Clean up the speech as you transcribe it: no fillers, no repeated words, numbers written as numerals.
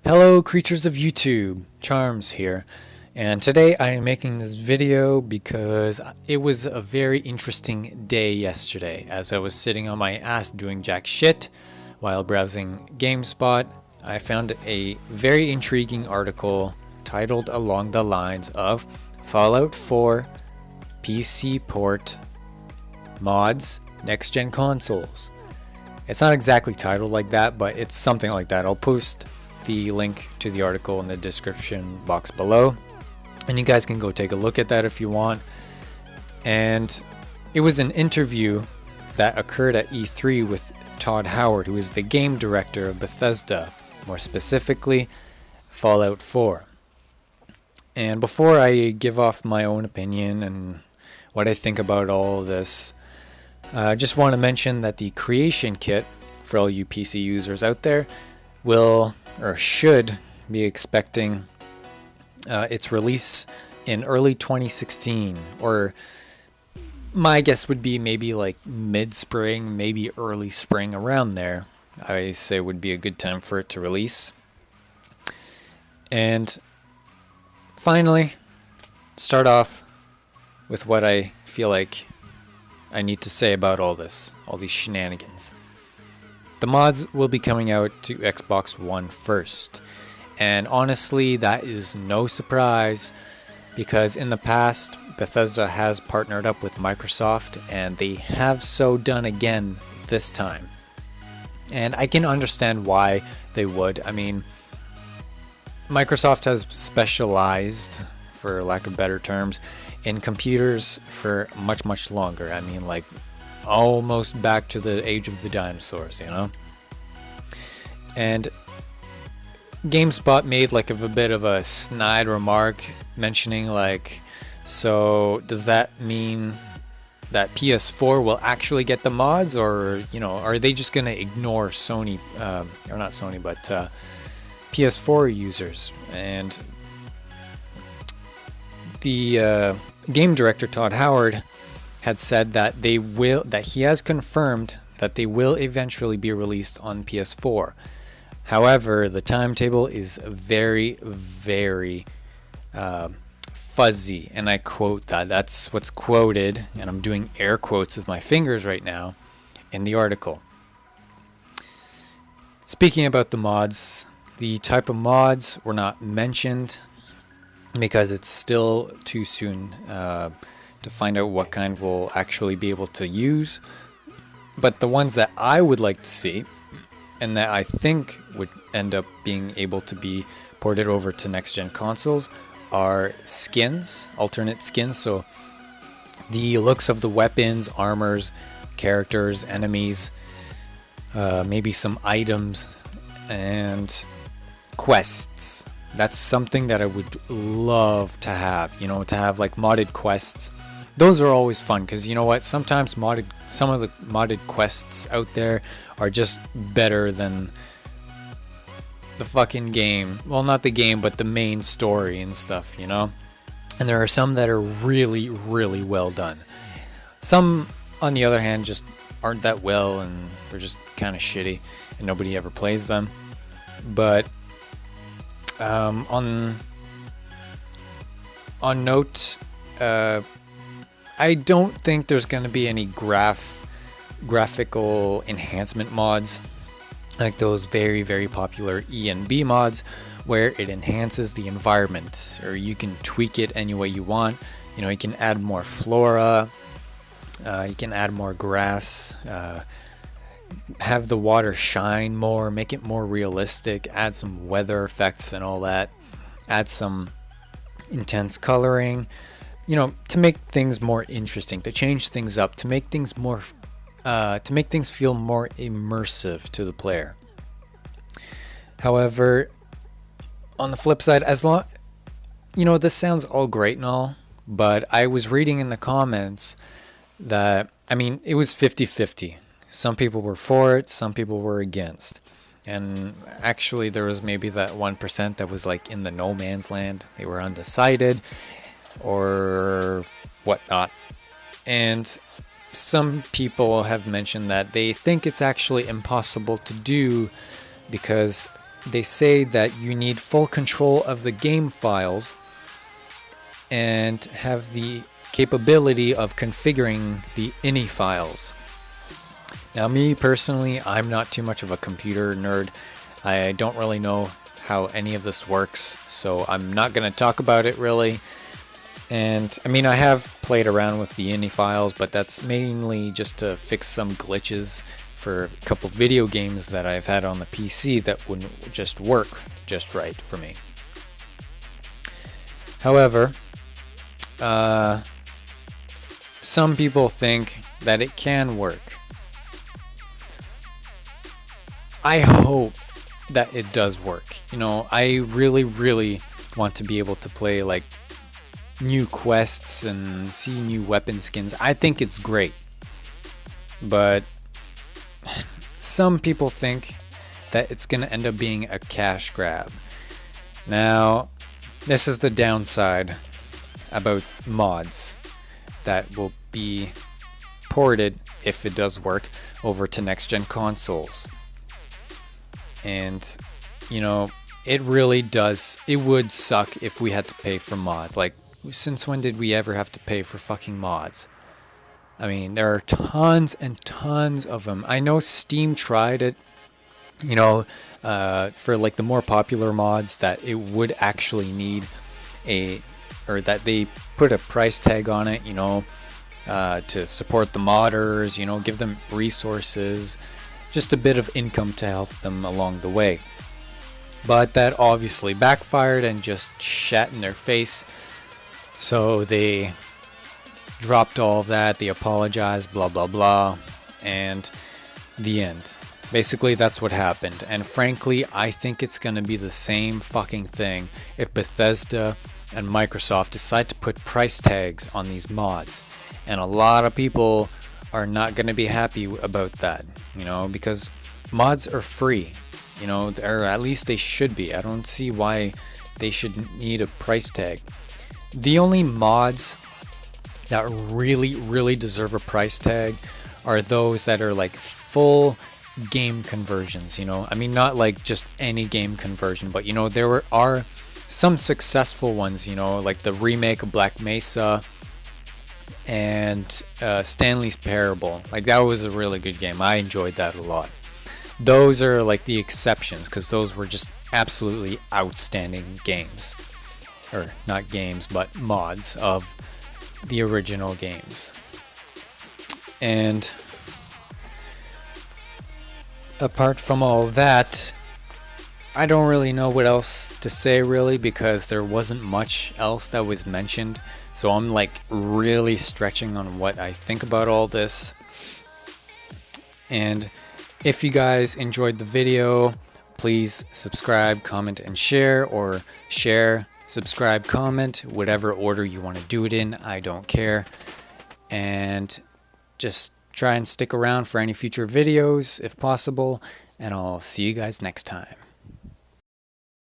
Hello creatures of YouTube, Charms here, and today I am making this video because it was a very interesting day yesterday. As I was sitting on my ass doing jack shit while browsing GameSpot, I found a very intriguing article titled along the lines of Fallout 4 PC port mods next gen consoles. It's not exactly titled like that, but it's something like that. I'll post the link to the article in the description box below, and you guys can go take a look at that if you want. And it was an interview that occurred at E3 with Todd Howard, who is the game director of Bethesda, more specifically Fallout 4. And before I give off my own opinion and what I think about all of this, I just want to mention that the creation kit for all you PC users out there will or should be expecting its release in early 2016, or my guess would be maybe like mid-spring, maybe early spring, around there. I say would be a good time for it to release. And finally, start off with what I feel like I need to say about all this, all these shenanigans. The mods will be coming out to Xbox One first, and honestly that is no surprise because in the past Bethesda has partnered up with Microsoft and they have so done again this time. And I can understand why they would. I mean, Microsoft has specialized, for lack of better terms, in computers for much longer. I mean, like almost back to the age of the dinosaurs, you know? And GameSpot made like a bit of a snide remark mentioning like, so does that mean that PS4 will actually get the mods, or, you know, are they just going to ignore Sony, or not Sony, but PS4 users? And the game director Todd Howard had said that he has confirmed that they will eventually be released on PS4. However, the timetable is very fuzzy, and I quote that. That's what's quoted, and I'm doing air quotes with my fingers right now in the article. Speaking about the mods, the type of mods were not mentioned because it's still too soon to find out what kind we'll actually be able to use. But the ones that I would like to see, and that I think would end up being able to be ported over to next-gen consoles, are skins, alternate skins. So the looks of the weapons, armors, characters, enemies, maybe some items, and quests. That's something that I would love to have, you know, to have like modded quests. Those are always fun because, you know what, sometimes some of the modded quests out there are just better than the fucking game. Well, not the game, but the main story and stuff, you know? And there are some that are really well done. Some, on the other hand, just aren't that well and they're just kind of shitty and nobody ever plays them. But on note, I don't think there's going to be any graphical enhancement mods like those very popular E and B mods where it enhances the environment, or you can tweak it any way you want. You know, you can add more flora, you can add more grass, have the water shine more, make it more realistic, add some weather effects and all that, add some intense coloring, you know, to make things more interesting, to change things up, to make things more to make things feel more immersive to the player. However, on the flip side, you know, this sounds all great and all, but I was reading in the comments that, I mean, it was 50-50. Some people were for it, some people were against. And actually there was maybe that 1% that was like in the no man's land. They were undecided or whatnot. And some people have mentioned that they think it's actually impossible to do because they say that you need full control of the game files and have the capability of configuring the ini files. Now, me personally, I'm not too much of a computer nerd. I don't really know how any of this works, so I'm not going to talk about it really. And I mean, I have played around with the ini files, but that's mainly just to fix some glitches for a couple video games that I've had on the PC that wouldn't just work just right for me. However, some people think that it can work. I hope that it does work. You know, I really want to be able to play like new quests and see new weapon skins. I think it's great. But some people think that it's going to end up being a cash grab. Now, this is the downside about mods that will be ported, if it does work, over to next gen consoles. And, you know, it really does, it would suck if we had to pay for mods. Like, since when did we ever have to pay for fucking mods? I mean, there are tons and tons of them. I know Steam tried it, you know, for like the more popular mods, that it would actually need or that they put a price tag on it, you know, to support the modders, you know, give them resources, just a bit of income to help them along the way. But that obviously backfired and just shat in their face. So they dropped all of that, they apologized, blah blah blah, and the end. Basically, that's what happened. And frankly, I think it's gonna be the same fucking thing if Bethesda and Microsoft decide to put price tags on these mods. And a lot of people are not gonna be happy about that, you know, because mods are free, you know, or at least they should be. I don't see why they should need a price tag. The only mods that really deserve a price tag are those that are like full game conversions, you know. I mean, not like just any game conversion, but you know, there are some successful ones, you know, like the remake of Black Mesa and Stanley's Parable. Like, that was a really good game. I enjoyed that a lot. Those are like the exceptions, because those were just absolutely outstanding games. Or not games, but mods of the original games. And apart from all that, I don't really know what else to say really, because there wasn't much else that was mentioned. So I'm like really stretching on what I think about all this. And if you guys enjoyed the video, please subscribe, comment, and share, or share, subscribe, comment, whatever order you want to do it in. I don't care. And just try and stick around for any future videos if possible, and I'll see you guys next time.